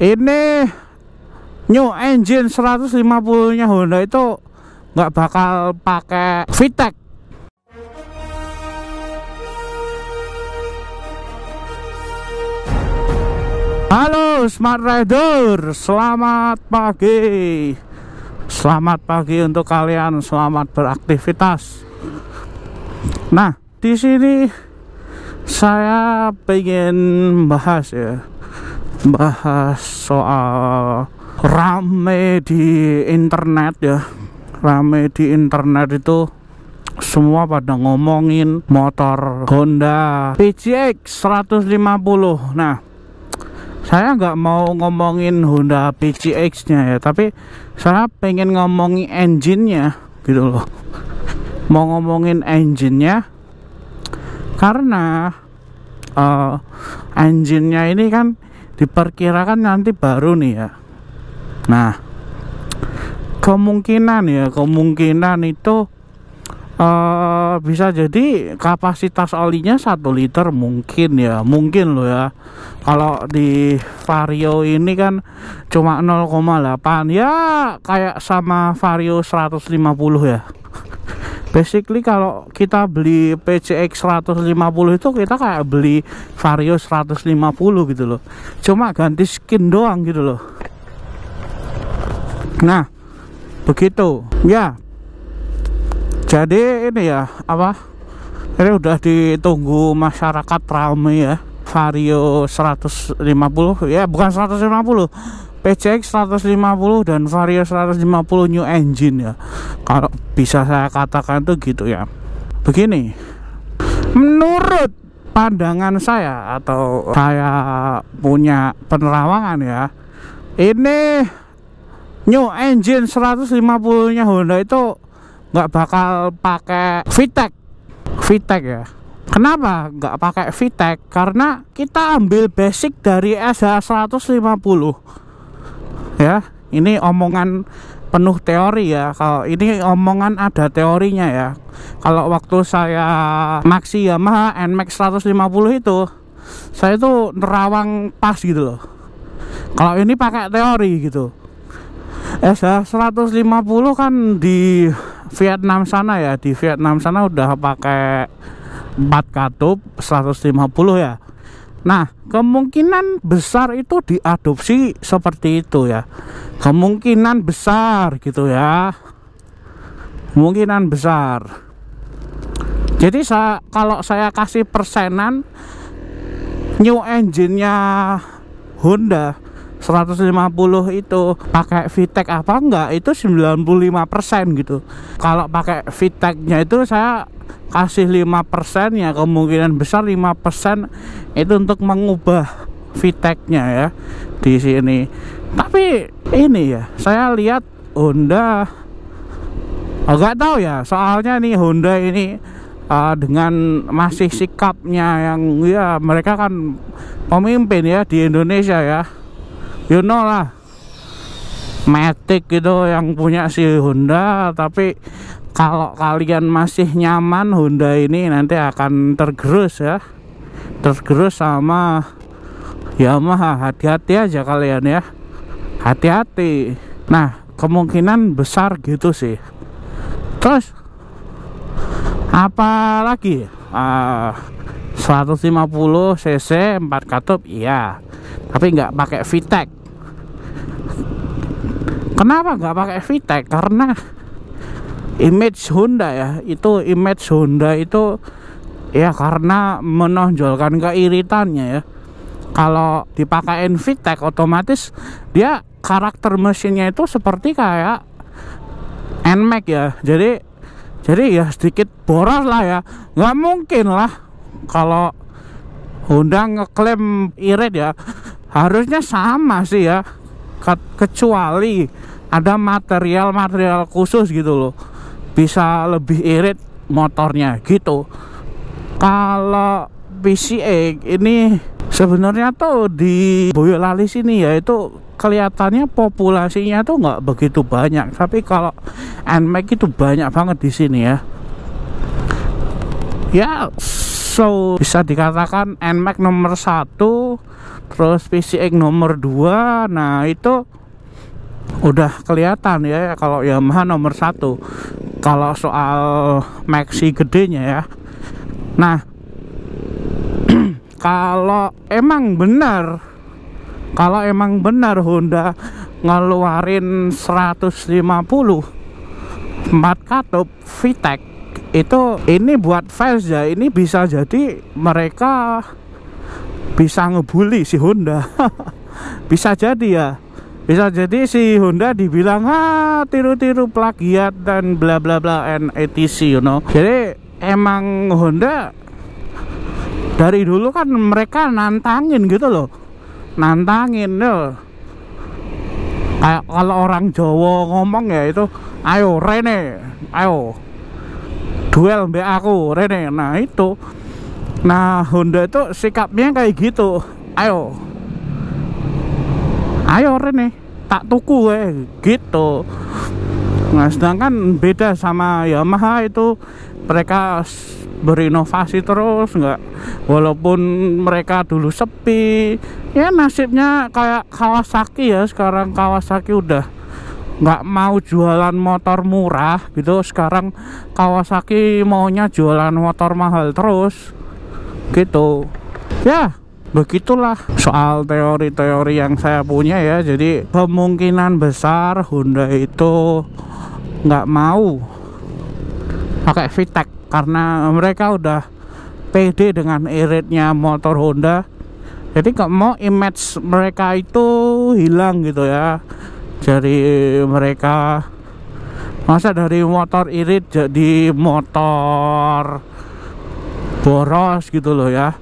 Ini new engine 150 nya Honda itu nggak bakal pakai VTEC. Halo Smart Rider, selamat pagi. Selamat pagi untuk kalian, selamat beraktivitas. Nah, di sini saya pengen bahas soal rame di internet ya. Rame di internet itu semua pada ngomongin motor Honda PCX 150. Nah, saya nggak mau ngomongin Honda PCX nya ya, tapi saya pengen ngomongin engine-nya gitu loh. Mau ngomongin engine-nya karena engine-nya ini kan diperkirakan nanti baru nih ya. Nah, kemungkinan itu bisa jadi kapasitas olinya 1 liter mungkin loh ya. Kalau di Vario ini kan cuma 0,8 ya, kayak sama Vario 150 ya. Basically kalau kita beli PCX 150 itu kita kayak beli Vario 150 gitu loh, cuma ganti skin doang gitu loh. Nah, begitu ya. Jadi ini ya, ini udah ditunggu masyarakat ramai ya, Vario 150 ya, bukan 150, PCX 150 dan Vario 150 new engine ya, kalau bisa saya katakan tuh gitu ya. Begini, menurut pandangan saya atau saya punya penerawangan ya, ini new engine 150 nya Honda itu nggak bakal pakai VTEC ya. Kenapa nggak pakai VTEC? Karena kita ambil basic dari SH150 ya. Ini omongan penuh teori ya. Kalau ini omongan ada teorinya ya. Kalau waktu saya Maxi Yamaha NMAX 150 itu, saya tuh nerawang pas gitu loh. Kalau ini pakai teori gitu. SH150 kan di Vietnam sana ya, di Vietnam sana udah pakai 4 katup 150 ya. Nah, kemungkinan besar itu diadopsi seperti itu ya. Kemungkinan besar gitu ya. Kemungkinan besar. Jadi kalau saya kasih persenan, new engine-nya Honda 150 itu pakai VTEC apa enggak, itu 95% gitu. Kalau pakai VTEC-nya itu saya kasih 5% ya, kemungkinan besar 5% itu untuk mengubah VTEC-nya ya di sini. Tapi ini ya, saya lihat Honda enggak tahu ya, soalnya nih Honda ini dengan masih sikapnya yang ya, mereka kan pemimpin ya di Indonesia ya. You know lah, Matic gitu yang punya si Honda. Tapi kalau kalian masih nyaman Honda ini, nanti akan tergerus ya, tergerus sama Yamaha. Hati-hati aja kalian ya, hati-hati. Nah, kemungkinan besar gitu sih. Terus apa lagi? 150 cc 4 katup iya, tapi nggak pakai VTEC. Kenapa nggak pakai VTEC? Karena image Honda ya, image Honda itu ya, karena menonjolkan keiritannya ya. Kalau dipakein VTEC otomatis dia karakter mesinnya itu seperti kayak NMAX ya. Jadi ya sedikit boros lah ya. Nggak mungkin lah kalau Honda ngeklaim irit ya, harusnya sama sih ya, kecuali ada material khusus gitu loh, bisa lebih irit motornya gitu. Kalau PCX ini sebenarnya tuh di Boyolali sini ya, itu kelihatannya populasinya tuh nggak begitu banyak, tapi kalau NMAX itu banyak banget di sini ya. So bisa dikatakan NMAX nomor 1, terus PCX nomor 2. Nah itu udah kelihatan ya kalau Yamaha nomor 1 kalau soal maxi gedenya ya. Nah kalau emang benar Honda ngeluarin 150 4 katup VTEC itu, ini buat fans ya, ini bisa jadi mereka bisa ngebully si Honda. Bisa jadi ya, bisa jadi si Honda dibilang tiru-tiru plagiat dan bla bla bla and etc, you know. Jadi emang Honda dari dulu kan mereka nantangin gitu loh, nantangin loh. Kayak kalau orang Jawa ngomong ya itu, ayo Rene, ayo duel mbak aku Rene. Nah itu, nah Honda itu sikapnya kayak gitu, ayo Rene tak tuku gitu. Nah sedangkan beda sama Yamaha itu, mereka berinovasi terus, nggak, walaupun mereka dulu sepi ya, nasibnya kayak Kawasaki ya. Sekarang Kawasaki udah nggak mau jualan motor murah gitu, sekarang Kawasaki maunya jualan motor mahal terus gitu ya. Begitulah soal teori-teori yang saya punya ya. Jadi kemungkinan besar Honda itu nggak mau pakai VTEC karena mereka udah pede dengan iritnya motor Honda. Jadi nggak mau image mereka itu hilang gitu ya. Jadi mereka masa dari motor irit jadi motor boros gitu loh ya.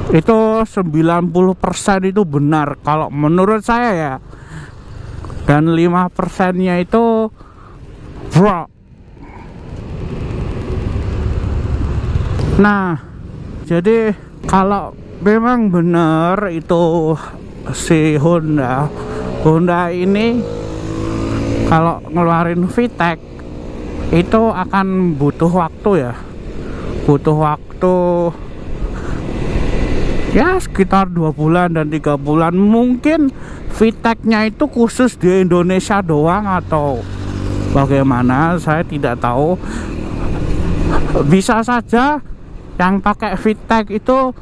Itu 90% itu benar kalau menurut saya ya, dan 5%-nya itu bro. Nah jadi kalau memang benar itu si Honda ini kalau ngeluarin VTEC itu akan butuh waktu ya, butuh waktu ya sekitar 2 bulan dan 3 bulan. Mungkin VTEC-nya itu khusus di Indonesia doang atau bagaimana, saya tidak tahu. Bisa saja yang pakai VTEC itu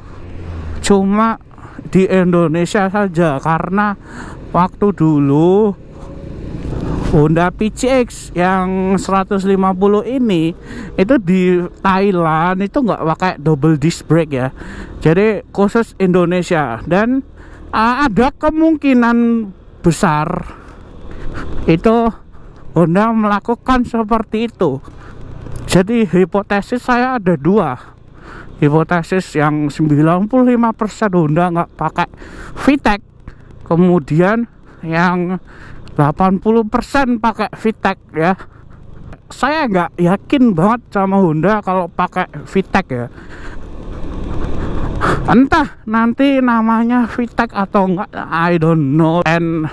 cuma di Indonesia saja, karena waktu dulu Honda PCX yang 150 ini itu di Thailand itu nggak pakai double disc brake ya, jadi khusus Indonesia. Dan ada kemungkinan besar itu Honda melakukan seperti itu. Jadi hipotesis saya ada 2 hipotesis, yang 95% Honda nggak pakai VTEC, kemudian yang 80% pakai VTEC ya. Saya nggak yakin banget sama Honda kalau pakai VTEC ya. Entah nanti namanya VTEC atau enggak, I don't know and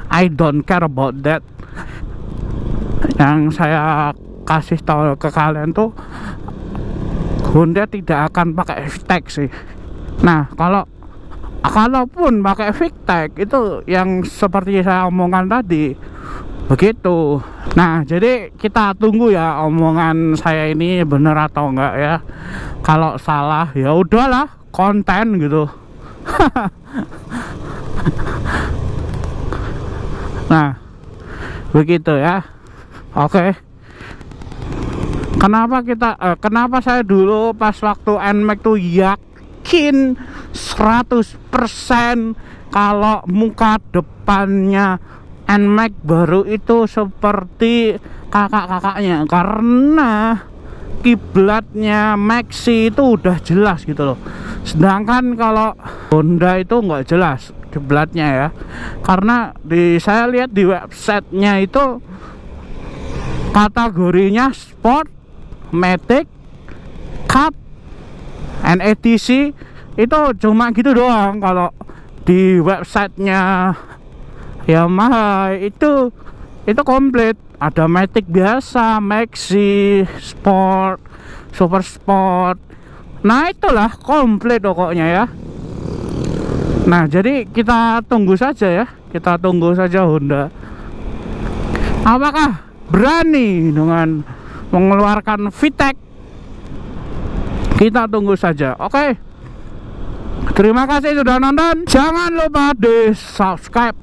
I don't care about that. Yang saya kasih tahu ke kalian tuh, Honda tidak akan pakai VTEC sih. Nah kalaupun pakai VTEC itu yang seperti saya omongkan tadi begitu. Nah jadi kita tunggu ya omongan saya ini bener atau enggak ya. Kalau salah ya udahlah, konten gitu. Nah begitu ya. Oke. Kenapa saya dulu pas waktu NMAX tuh yakin 100% kalau muka depannya NMAX baru itu seperti kakak-kakaknya, karena kiblatnya Maxi itu udah jelas gitu loh. Sedangkan kalau Honda itu nggak jelas kiblatnya ya, karena saya lihat di websitenya itu kategorinya Sport, Matic, Cup, and ATC itu cuma gitu doang. Kalau di websitenya Yamaha itu komplit, ada Matic biasa, Maxi, Sport, Super Sport. Nah itulah komplit pokoknya ya. Nah, jadi kita tunggu saja ya. Kita tunggu saja Honda apakah berani dengan mengeluarkan VTEC. Kita tunggu saja. Oke. Terima kasih sudah nonton. Jangan lupa di subscribe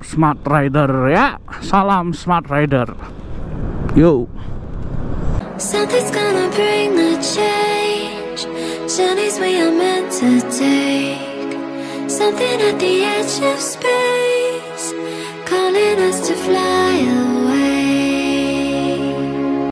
Smart Rider ya. Salam Smart Rider. Yo. Something's gonna bring the change. Journeys we are meant to take. Something at the edge of space, calling us to fly.